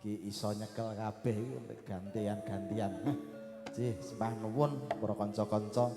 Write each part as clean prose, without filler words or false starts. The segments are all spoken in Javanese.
iki iso nyekel kabeh gantian-gantian. Cih, sembah nuwun para kanca-kanca.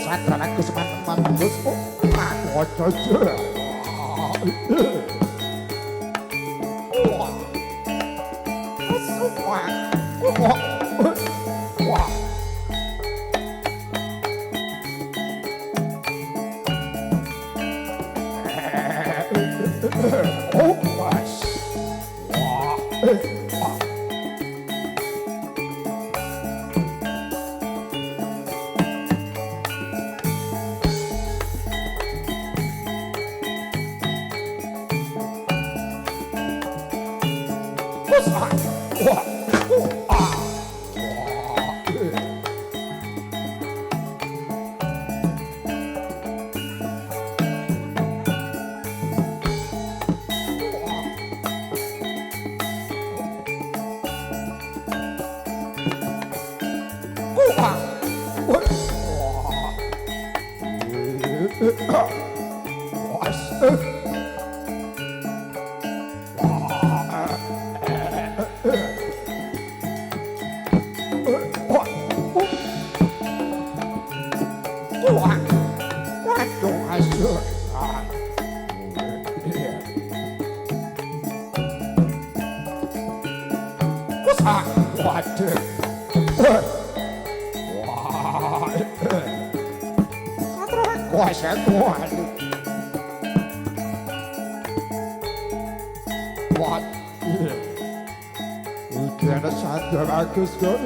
Sadranaku semanten Gus. Aku aja. Wah. Wah. Oh, mas. Wah. Bagus kok.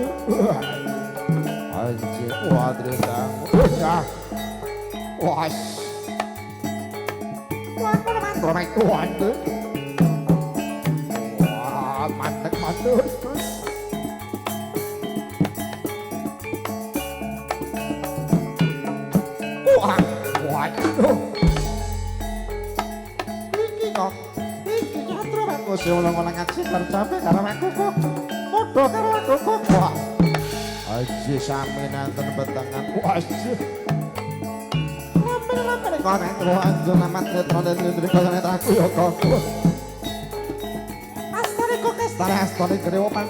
Anjir, waduh tang. Wah. Wah, waduh. Wah, mandek mandur. Wah, waduh. Iki nyatro aku sih ulang-ulang ngaji tercapai karena aku kok. Podo karo aku kok. Wah. Aji sami nanten betengan. Wah. Konek rohanjo namat netron dan nidri konek aku ya kok. Astari kok kestari astari gerewopan.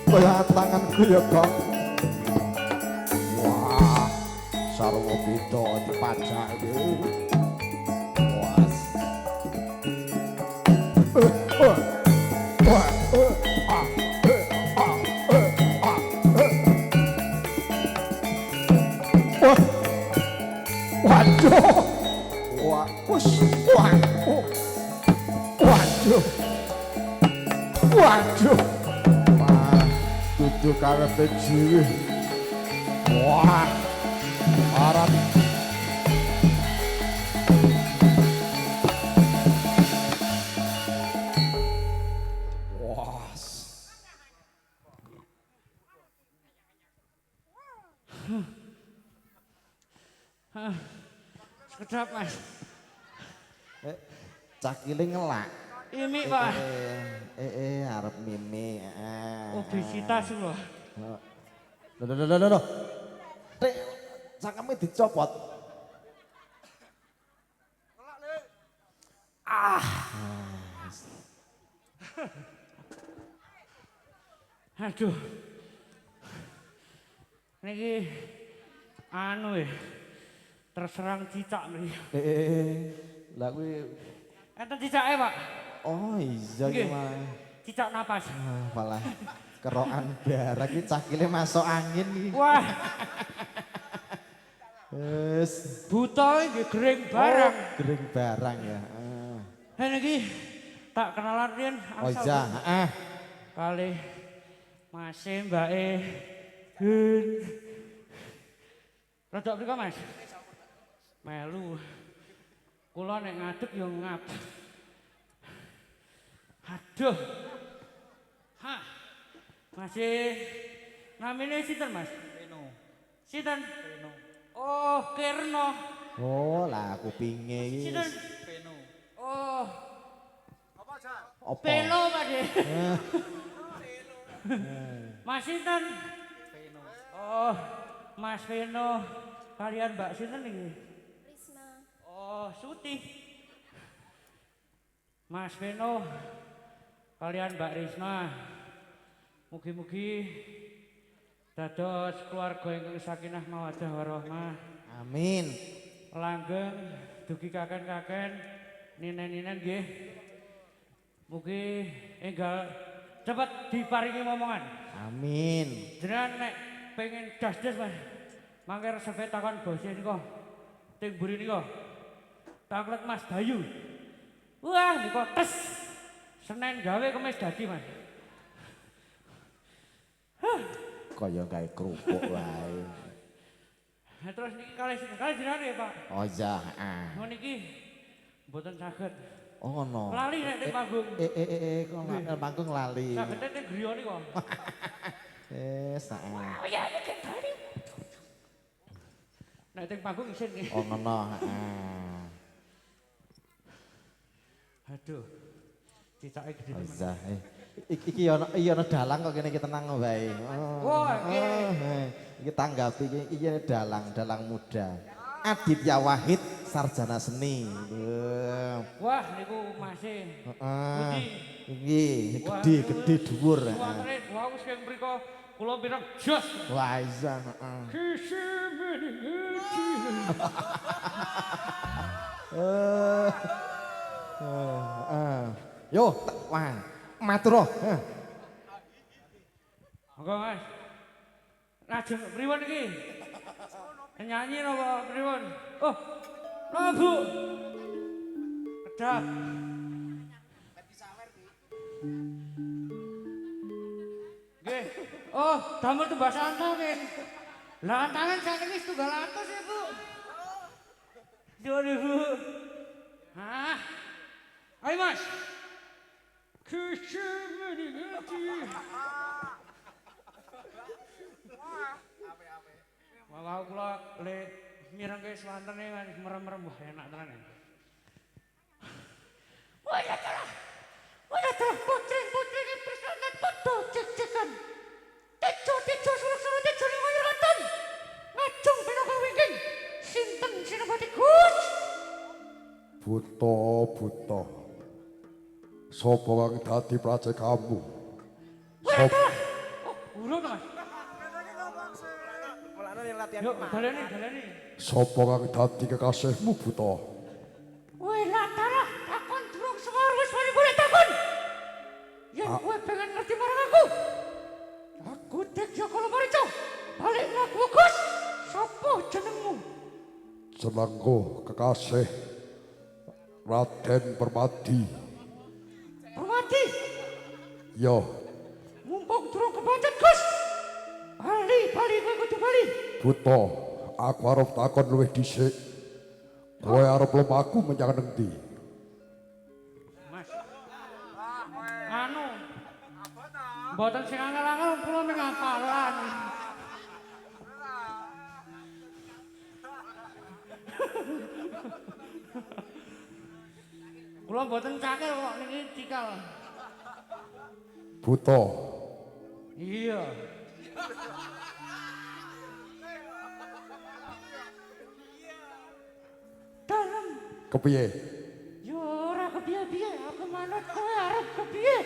Kaya tanganku ya kok. Wah, sarwa beda dipajak iki. Was. Waduh. Wah, waduh. Waduh. Waduh. Wah, dudu karepe jiwi. Wah. Arep wah. Sekedap mas. Cakile ngelak. Imi pak. Arep mimi. Obesitas loh. Loh. Tek, cangkeme dicopot. Aduh. Niki anu ya. Terserang cicak nih. Lah kuwi Enten cicake, Pak. oh iya ki mah. Cicak napas. Malah kerokan darah ki cakile masuk angin iki. Wah, Wes buta iki gering barang. gering barang ya. Niki tak kenalan riyen Oh iya, heeh. kali Mase mbake Hun. Rodok mriko, Mas? Melu. Kula nek ngadeg ya ngap. Aduh. Hah. Masih namine sinten, Mas? Reno. Sinten? Reno. Oh, Kerno. Oh, lah kupinge iki. Sinten? Reno. Oh. Apa? Pelo, Pak De. Mas sinten? Reno. Oh, Mas Reno. Kalian Mbak sinten iki? Risma. Oh, Suti. Mas Beno, kalian Mbak Risma. Mugi-mugi dados keluarga ingkang sakinah mawaddah warahmah. Amin. Langgeng dugi kaken-kaken, ninen-ninen nggih. Mugi enggal cepet diparingi momongan. Amin. Jenengan nek pengen das-das Mas. Mangke resepe takon bosnya nika. Ting mburi nika. Taklet Mas Bayu. Wah, nika tes. Senin gawe Kamis dadi, Mas. Kaya gawe kerupuk wae. Nah, terus niki kali jenengan ya, Pak. Oh iya, heeh. Ngono niki mboten saged. Oh ngono. Lali nek teng panggung. Kok nek panggung lali. Saged teng griya nika. Wes, heeh. Oh iya, nek bali. Nek teng panggung isin nggih. Oh ngono, heeh. Aduh. Cicake gede Oh temen. iya. Iki ana dalang kok kene iki tenang wae. Oh, nggih. Iki tanggapi iki dalang muda. Aditya Wahid sarjana seni. Wah, niku masih. Heeh. Iki gede dhuwur. Kuwatire wau sing mriko kula pirang jos. Wah, iya, heeh. Yo, wah, matur. Monggo, Mas. Lajeng pripun iki? Nyanyi napa pripun? Oh. Napa, Bu? Kedap. Nggih. Oh, damel tembas antaken. Lah antaken sakniki setunggal atus ya, Bu. Aduh. Hah? Ayo Mas. Kesemeningati. Walau kula le mireng ke swantene merem-merem wah enak tenan. Wah ya telah. Wah ya telah putri-putri ini bersangat foto cek-cekan. Tejo suruh-suruh tejo ni ngayuratan. Ngacung pinaka wingking. Sinten sinebati Gus. Buta. Sapa kang dadi prajekamu? Wah telah. Oh, urung Mas. Yuk, daleni. Sapa kang dadi kekasihmu Buta? Woi Latara, takon durung semar wis mari boleh takon. Yen kowe pengen ngerti marang aku Tejo Kalomarico. Balik ngaku Gus. Sapa jenengmu? Jenengku kekasih Raden Permadi. Permati. Yo, Mumpung durung kebancet Gus. Bali kowe kudu bali. Buta, aku arep takon luwih dhisik. Kowe arep lumaku menyang endi? Mas. Anu. Mboten sing angel-angel kula mung ngapalan. Kula mboten cakil kok niki cikal. Buta, Iya. Dalem. kepiye? Yo ora kepiye-piye, aku manut kowe arep kepiye?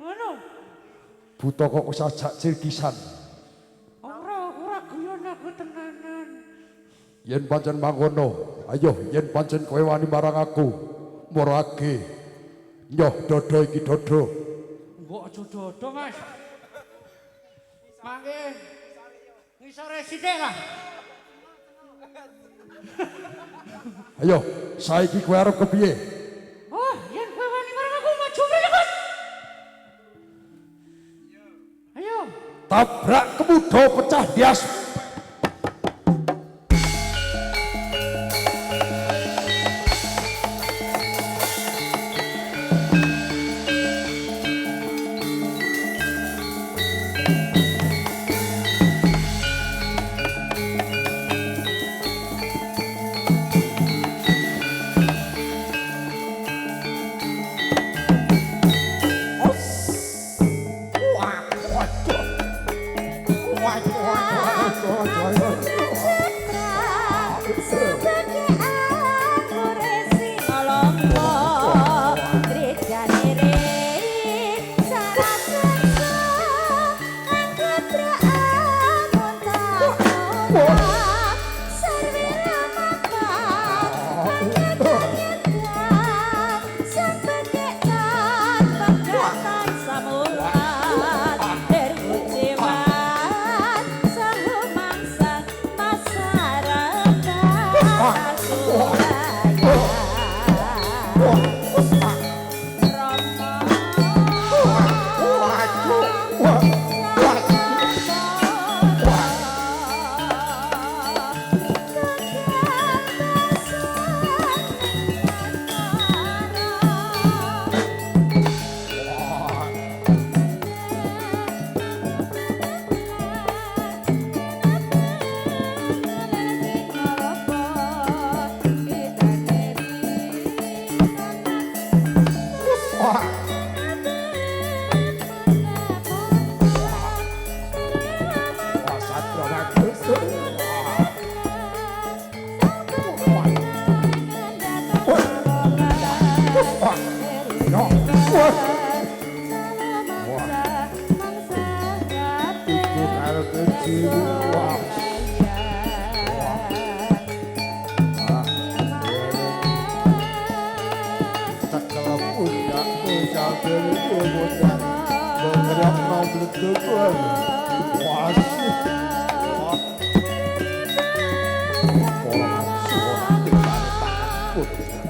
Ngono. Buta kok sajak cirkisan. Ora guyon aku tenanan. Yen pancen mangkono, ayo yen pancen kowe wani marang aku, murage. Nyoh dodo iki dodo. Mbok aja dodo, Mas. Mangke ngisore sithik lah. Ayo, saiki kowe arep kepiye? Oh, yen kowe wani marang aku maju mrene, Mas. Ayo. Tabrak kemudo pecah bias.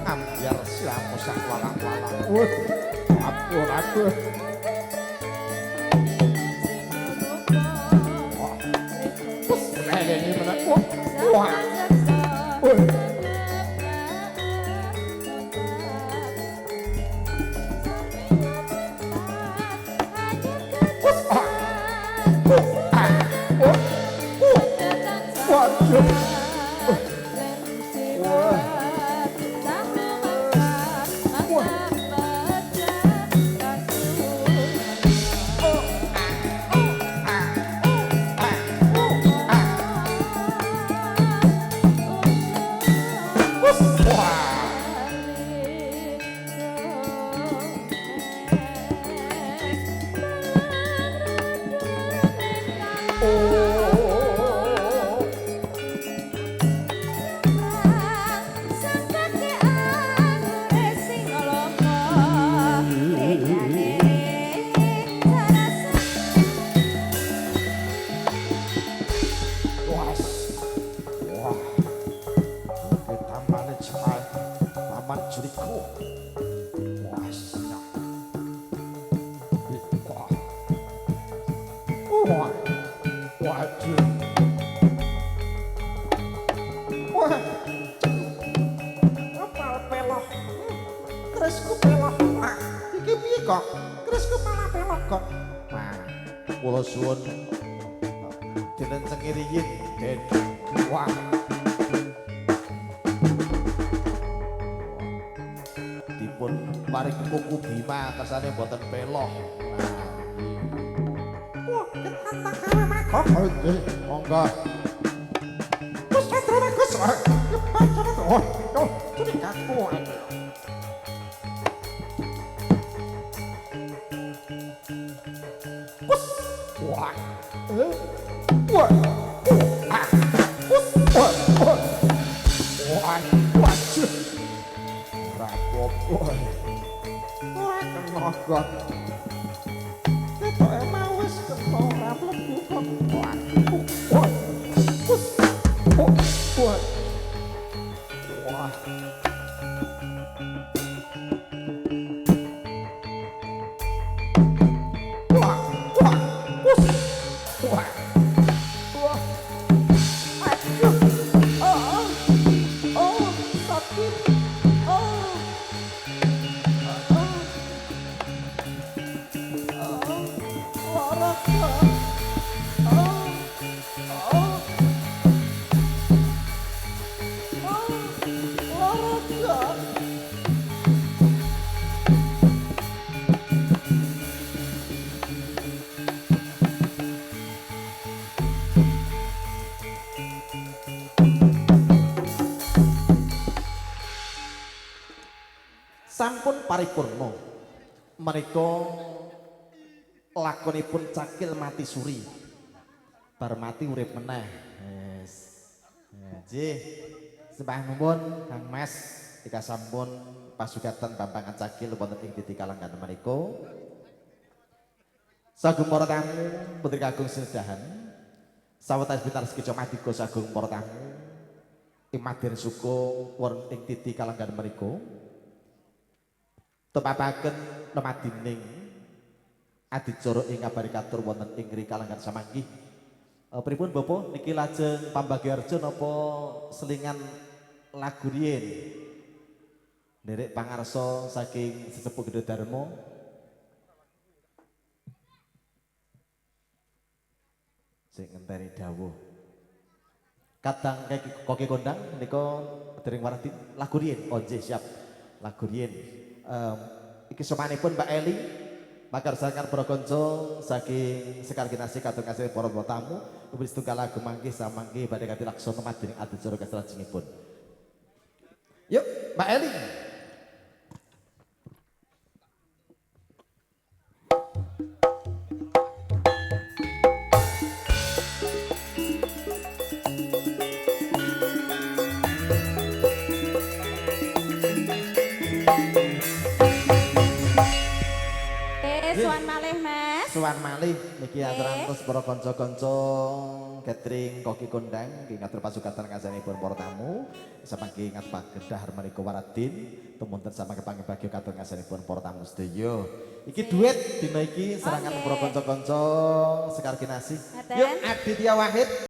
Ambiar silamu sak walang-walang. Atur. Ini benar. Wah. Wah. Waduh. Wah. Kepal pelok. Kerisku pelok. Wah, iki piye kok? Kerisku malah pelok kok. Wah, kula suwun dinten cengiriyin, Den. Wah. Dipun paring kuku Bima kersane boten pelok. Nah, wah, ketantang karo makok. Nggih, monggo. Wis Chandra bagus. Oh, curigaku. Wah. Wah. Ah. Wah. Wah. Wah. Waduh. Rapopo. Wah, kenogot. Ketoke mau wis kena ora mlebu kok. Wah. Wah. Wah. Wah. Wah. Wah. Wah. Wah. Wah. Aduh. Oh. Oh, sakit. Oh. Lara kok. Oh. Oh. Lara kok. Sampun paripurna menika lakonipun Cakil mati suri bar mati urip meneh. Wis nggih sembah nuwun Kang Mas ika sampun pasugatan Bambangan Cakil wonten ing titi kalanggan menika sagung para tamu putri kagung sedahan sawetawis bitar sekeca madika sagung para tamu imadir suku wonten ing titi kalanggan menika tepapaken nemadining adicara ing kabarikatur wonten ing ngri kalanggan samanggih. Pripun Bapak niki lajeng pambagyarja napa selingan lagu riyin? Nderek pangarsa saking sesepuh Gedhe Darma. Sing ngenteni dawuh. Kadang koki kondang menika dereng waradi lagu riyin. Oh nggih siap. Lagu riyin. Iki semanipun Mbak Eli makar sangar para kanca saking Sekar Kinasih kadung kasih para tamu wis tunggal lagu mangke samangke badhe kanthi laksana madiring adicara kasalajengipun. Yuk Mbak Eli. Suwan malih Mas. Suwan malih niki atur-atur para kanca-kanca catering koki kondang nggih ngatur pasugatan ngasanipun para tamu samangke ngatepaken dahar menika waradin tumunten samangke pangibagya katur ngasanipun para tamu sedaya. Iki duet dina iki serangan para kanca-kanca Sekar Kinasih. Yuk Aditya Wahid